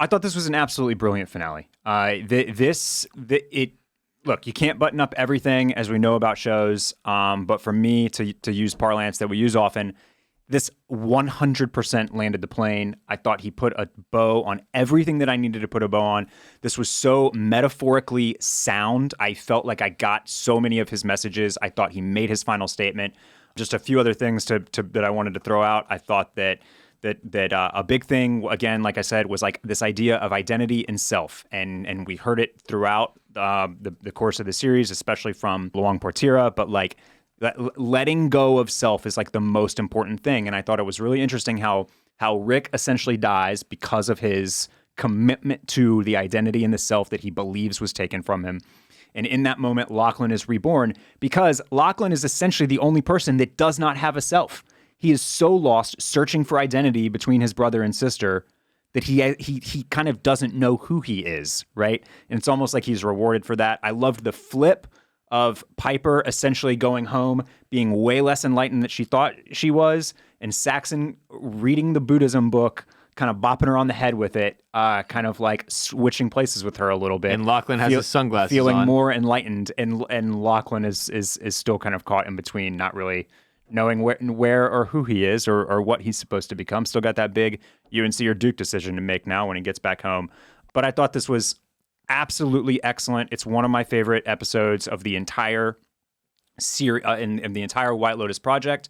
I thought this was an absolutely brilliant finale. Look, you can't button up everything, as we know about shows, but for me, to use parlance that we use often, this 100% landed the plane. I thought he put a bow on everything that I needed to put a bow on. This was so metaphorically sound. I felt like I got so many of his messages. I thought he made his final statement. Just a few other things that I wanted to throw out. I thought that a big thing, again, like I said, was like this idea of identity and self. And we heard it throughout the course of the series, especially from Luang Portira, but like letting go of self is like the most important thing. And I thought it was really interesting how Rick essentially dies because of his commitment to the identity and the self that he believes was taken from him. And in that moment, Lachlan is reborn because Lachlan is essentially the only person that does not have a self. He is so lost searching for identity between his brother and sister that he kind of doesn't know who he is, right? And it's almost like he's rewarded for that. I loved the flip of Piper essentially going home, being way less enlightened than she thought she was, and Saxon reading the Buddhism book, kind of bopping her on the head with it, kind of like switching places with her a little bit. And Lachlan has his sunglasses feeling on. more enlightened, and Lachlan is still kind of caught in between, not really knowing where or who he is or what he's supposed to become. Still got that big UNC or Duke decision to make now when he gets back home. But I thought this was absolutely excellent. It's one of my favorite episodes of the entire series in the entire White Lotus project.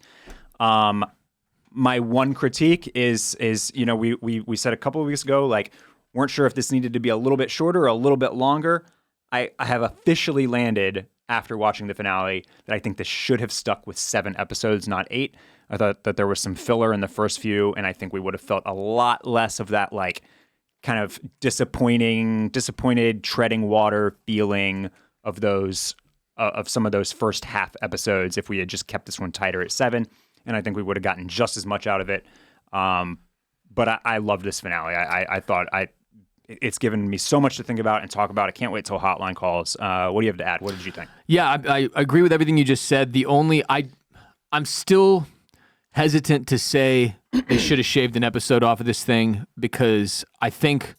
My one critique is we said a couple of weeks ago, like, weren't sure if this needed to be a little bit shorter or a little bit longer. I have officially landed after watching the finale that I think this should have stuck with 7 episodes, not 8. I thought that there was some filler in the first few, and I think we would have felt a lot less of that, like, kind of disappointed, treading water feeling of those of some of those first half episodes if we had just kept this one tighter at 7. And I think we would have gotten just as much out of it. But I love this finale. I thought it's given me so much to think about and talk about. I can't wait till Hotline calls. What do you have to add? What did you think? Yeah, I agree with everything you just said. I'm still hesitant to say they should have shaved an episode off of this thing because I think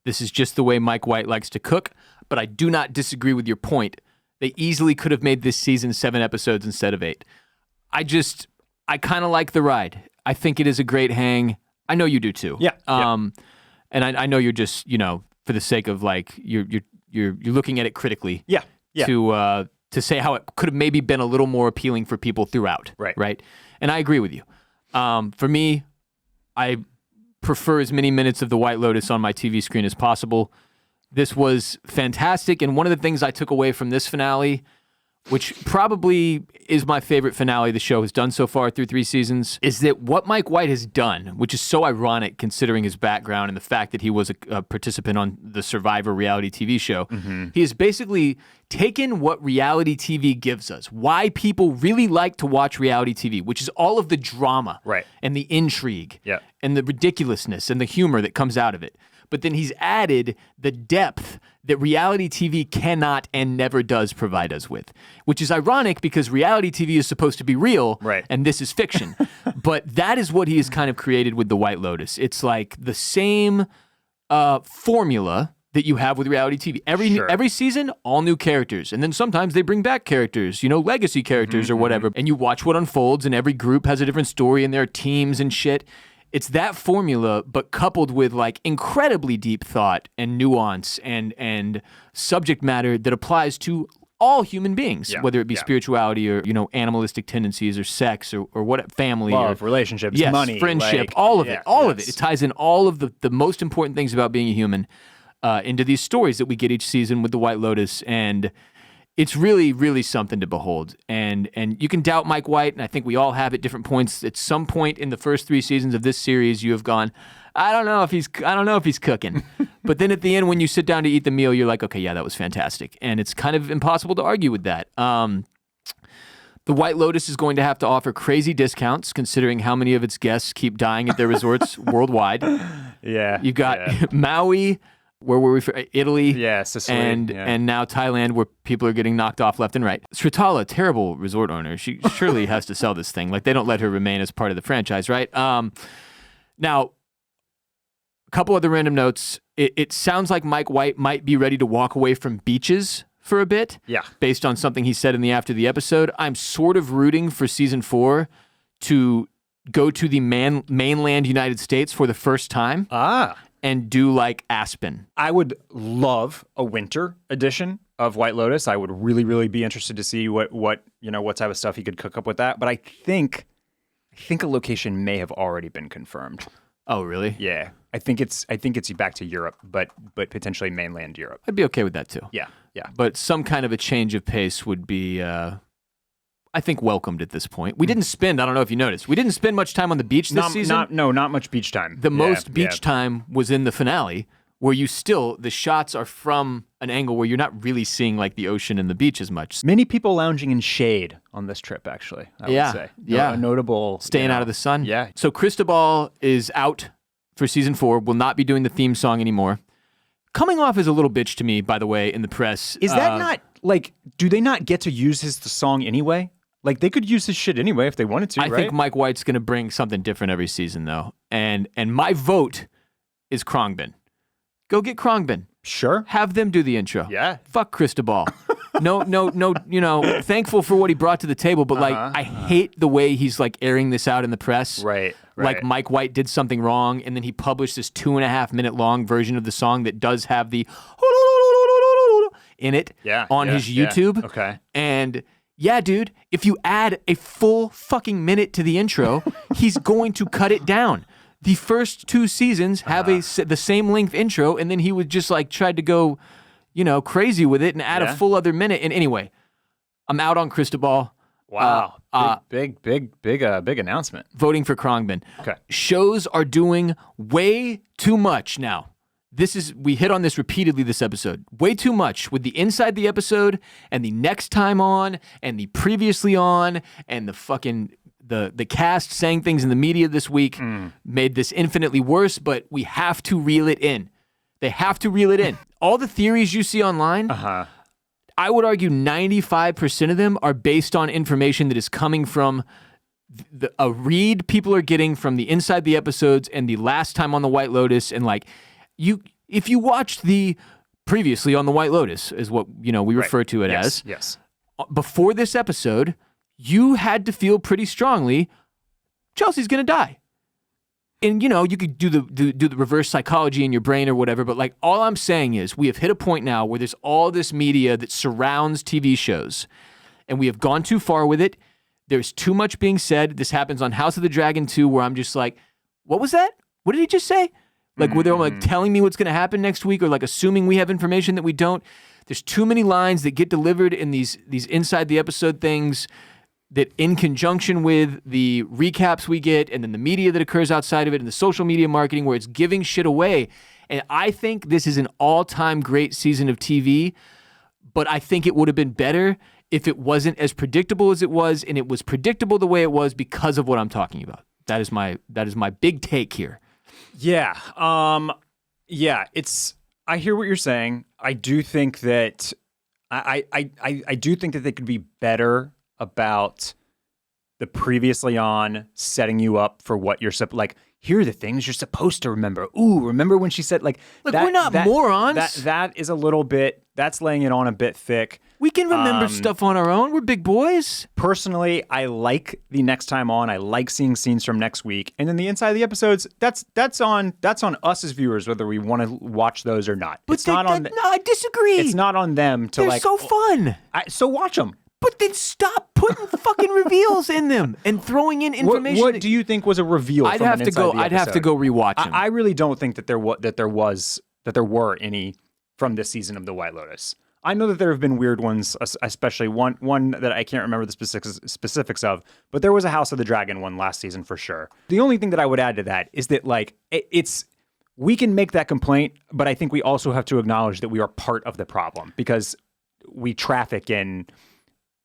this is just the way Mike White likes to cook. But I do not disagree with your point. They easily could have made this season 7 episodes instead of 8. I kind of like the ride. I think it is a great hang. I know you do too. Yeah. And I know you're just, for the sake of like you're looking at it critically. Yeah. To say how it could have maybe been a little more appealing for people throughout. Right. And I agree with you. For me, I prefer as many minutes of the White Lotus on my TV screen as possible. This was fantastic, and one of the things I took away from this finale, which probably is my favorite finale the show has done so far through 3 seasons, is that what Mike White has done, which is so ironic considering his background and the fact that he was a participant on the Survivor reality TV show, he has basically taken what reality TV gives us, why people really like to watch reality TV, which is all of the drama and the intrigue and the ridiculousness and the humor that comes out of it. But then he's added the depth that reality TV cannot and never does provide us with, which is ironic because reality TV is supposed to be real and this is fiction. But that is what he has kind of created with the White Lotus. It's like the same formula that you have with reality TV. Every season, all new characters. And then sometimes they bring back characters, legacy characters or whatever. And you watch what unfolds and every group has a different story and there are teams and shit. It's that formula, but coupled with like incredibly deep thought and nuance and subject matter that applies to all human beings, whether it be spirituality or animalistic tendencies or sex or what family, love, relationships, money, friendship, all of it. It ties in all of the most important things about being a human into these stories that we get each season with the White Lotus, and it's really, really something to behold. And you can doubt Mike White, and I think we all have at different points. At some point in the first 3 seasons of this series, you have gone, I don't know if he's cooking. But then at the end, when you sit down to eat the meal, you're like, okay, yeah, that was fantastic. And it's kind of impossible to argue with that. The White Lotus is going to have to offer crazy discounts, considering how many of its guests keep dying at their resorts worldwide. Yeah. You've got Maui, where were we? Italy. Yeah, Sicily. And now Thailand, where people are getting knocked off left and right. Sritala, terrible resort owner. She surely has to sell this thing. Like, they don't let her remain as part of the franchise, right? Now, couple other random notes. It sounds like Mike White might be ready to walk away from beaches for a bit. Yeah. Based on something he said in the after the episode. I'm sort of rooting for season 4 to go to the mainland United States for the first time. And do like Aspen. I would love a winter edition of White Lotus. I would really, really be interested to see what type of stuff he could cook up with that. But I think a location may have already been confirmed. Oh, really? Yeah. I think it's back to Europe, but potentially mainland Europe. I'd be okay with that too. Yeah. But some kind of a change of pace would be, I think, welcomed at this point. We didn't spend, I don't know if you noticed, we didn't spend much time on the beach this season. Not much beach time. The most beach time was in the finale, where the shots are from an angle where you're not really seeing like the ocean and the beach as much. Many people lounging in shade on this trip, actually, I would say. Yeah. A notable... Staying out of the sun. Yeah. So Cristobal is out for season 4, will not be doing the theme song anymore. Coming off as a little bitch to me, by the way, in the press. Is that not, like, do they not get to use the song anyway? Like, they could use his shit anyway if they wanted to, right? I think Mike White's going to bring something different every season, though. And my vote is Khruangbin. Go get Khruangbin. Sure. Have them do the intro. Yeah. Fuck Cristobal. No, thankful for what he brought to the table, but I hate the way he's like airing this out in the press. Right. Like Mike White did something wrong, and then he published this 2.5 minute long version of the song that does have the in it on his YouTube. Yeah. Okay. And yeah, dude, if you add a full fucking minute to the intro, he's going to cut it down. The first 2 seasons have the same length intro, and then he would just like tried to go, crazy with it and add a full other minute. And anyway, I'm out on Cristobal. Wow. Big announcement. Voting for Khruangbin. Okay. Shows are doing way too much now. We hit on this repeatedly this episode. Way too much with the inside the episode and the next time on and the previously on and the fucking the cast saying things in the media this week made this infinitely worse, but we have to reel it in. They have to reel it in. All the theories you see online, I would argue 95% of them are based on information that is coming from a read people are getting from the inside the episodes and the last time on the White Lotus. And like, if you watched the previously on the White Lotus is what, we refer to it as. Yes. Before this episode, you had to feel pretty strongly Chelsea's going to die. And, you could do the reverse psychology in your brain or whatever, but like all I'm saying is we have hit a point now where there's all this media that surrounds TV shows, and we have gone too far with it. There's too much being said. This happens on House of the Dragon 2, where I'm just like, what was that? What did he just say? Like, where they're like telling me what's going to happen next week, or like assuming we have information that we don't. There's too many lines that get delivered in these inside the episode things that in conjunction with the recaps we get and then the media that occurs outside of it and the social media marketing where it's giving shit away. And I think this is an all-time great season of TV, but I think it would have been better if it wasn't as predictable as it was, and it was predictable the way it was because of what I'm talking about. That is my big take here. Yeah. I hear what you're saying. I do think that I do think that they could be better about the previously on setting you up for what you're like. Here are the things you're supposed to remember. Ooh, remember when she said like we're not morons. That is a little bit. That's laying it on a bit thick. We can remember stuff on our own. We're big boys. Personally, I like the next time on. I like seeing scenes from next week, and then the inside of the episodes. That's on us as viewers whether we want to watch those or not. But no, I disagree. It's not on them to They're so fun. So watch them. But then stop putting fucking reveals in them and throwing in information. What do you think was a reveal? I'd have to go rewatch them. I really don't think that there were any from this season of the White Lotus. I know that there have been weird ones, especially one that I can't remember the specifics of, but there was a House of the Dragon one last season for sure. The only thing that I would add to that is that like we can make that complaint, but I think we also have to acknowledge that we are part of the problem because we traffic in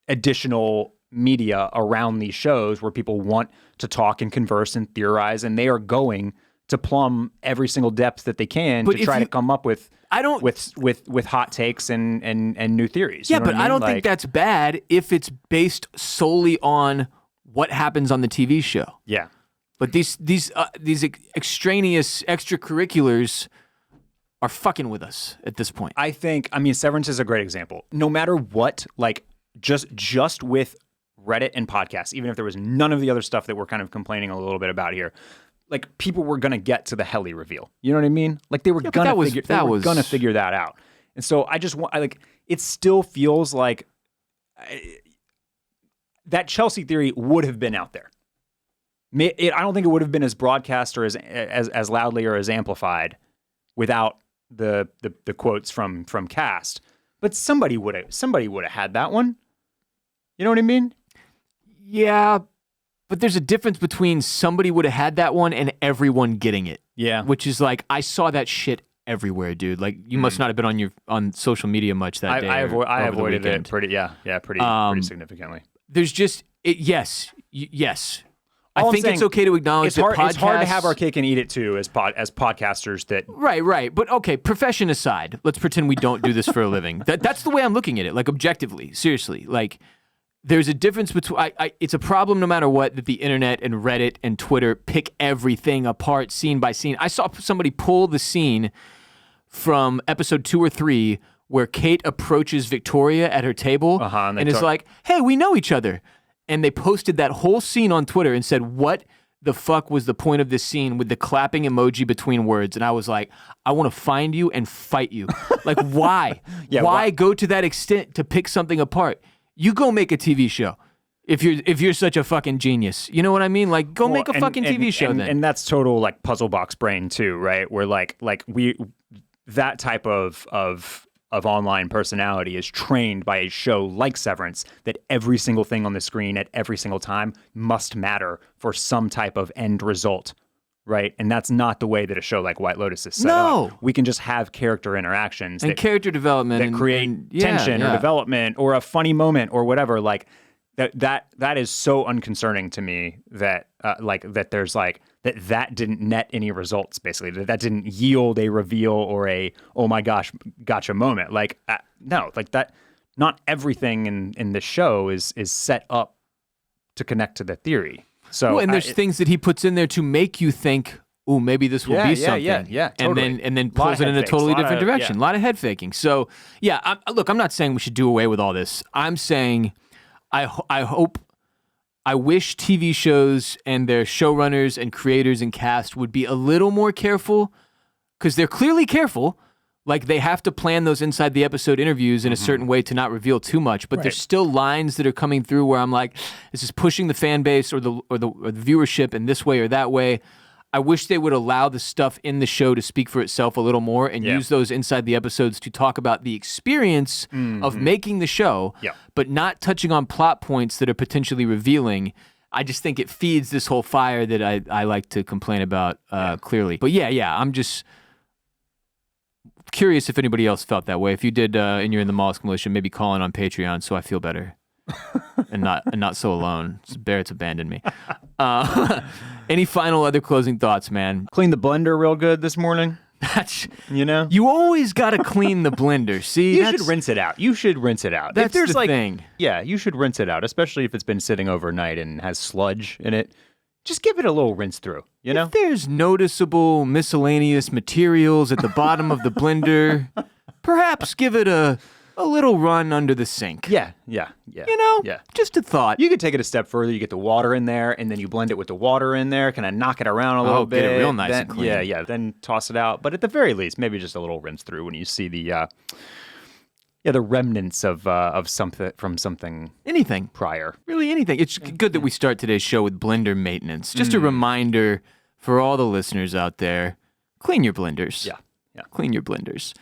additional media around these shows where people want to talk and converse and theorize, and they are going to plumb every single depth that they can to try to come up with hot takes and new theories. Yeah, but I don't think that's bad if it's based solely on what happens on the TV show. Yeah. But these extraneous extracurriculars are fucking with us at this point. I mean, Severance is a great example. No matter what, like just with Reddit and podcasts, even if there was none of the other stuff that we're kind of complaining a little bit about here, like people were going to get to the Helly reveal. You know what I mean? Like they were going to figure that out. And so I just want, like, it still feels like that Chelsea theory would have been out there. I don't think it would have been as broadcast or as loudly or as amplified without the quotes from Cast. But somebody would have had that one. You know what I mean? Yeah, but there's a difference between somebody would have had that one and everyone getting it. Yeah. Which is like, I saw that shit everywhere, dude. Like, you must not have been on social media much that day. I avoided it pretty significantly. There's just, yes. I think it's okay to acknowledge that podcasts... It's hard to have our cake and eat it too as podcasters that... Right. But okay, profession aside, let's pretend we don't do this for a living. That's the way I'm looking at it, like objectively, seriously. Like, there's a difference between... it's a problem no matter what that the internet and Reddit and Twitter pick everything apart scene by scene. I saw somebody pull the scene from episode 2 or 3 where Kate approaches Victoria at her table and is like, hey, we know each other. And they posted that whole scene on Twitter and said, what the fuck was the point of this scene with the clapping emoji between words? And I was like, I want to find you and fight you. Like, why? Why go to that extent to pick something apart? You go make a TV show if you're such a fucking genius. You know what I mean? Like, go make a fucking TV show then. And that's total, like, puzzle box brain too, right? Where like that type of online personality is trained by a show like Severance that every single thing on the screen at every single time must matter for some type of end result, right? And that's not the way that a show like White Lotus is set up. We can just have character interactions and character development that create tension or development or a funny moment or whatever. Like that is so unconcerning to me that there's like that didn't net any results, basically, that didn't yield a reveal or a, oh my gosh, gotcha moment. Like, no, like that, not everything in the show is set up to connect to the theory. So, and there's things that he puts in there to make you think, oh, maybe this will be something. Yeah, totally. And then pulls it in a totally different direction. A lot of head faking. So, yeah, look, I'm not saying we should do away with all this. I'm saying I wish TV shows and their showrunners and creators and cast would be a little more careful, because they're clearly careful. Like, they have to plan those inside the episode interviews in a certain way to not reveal too much. But there's still lines that are coming through where I'm like, this is pushing the fan base or the viewership in this way or that way. I wish they would allow the stuff in the show to speak for itself a little more and use those inside the episodes to talk about the experience of making the show, but not touching on plot points that are potentially revealing. I just think it feeds this whole fire that I like to complain about clearly. But I'm just curious if anybody else felt that way. If you did and you're in the Mollusk Militia, maybe call in on Patreon so I feel better. and not so alone. Barrett's abandoned me. Any final other closing thoughts, man? Clean the blender real good this morning. You always got to clean the blender. See, you should rinse it out. That's the thing. Yeah, you should rinse it out, especially if it's been sitting overnight and has sludge in it. Just give it a little rinse through. If there's noticeable miscellaneous materials at the bottom of the blender, perhaps give it a little run under the sink. Yeah. Just a thought. You could take it a step further. You get the water in there, and then you blend it with the water in there, kind of knock it around a little bit. Get it real nice and clean. Yeah. Then toss it out. But at the very least, maybe just a little rinse through when you see the remnants of something from something. Anything. Prior. Really anything. It's good that we start today's show with blender maintenance. Just a reminder for all the listeners out there, clean your blenders. Yeah. Clean your blenders.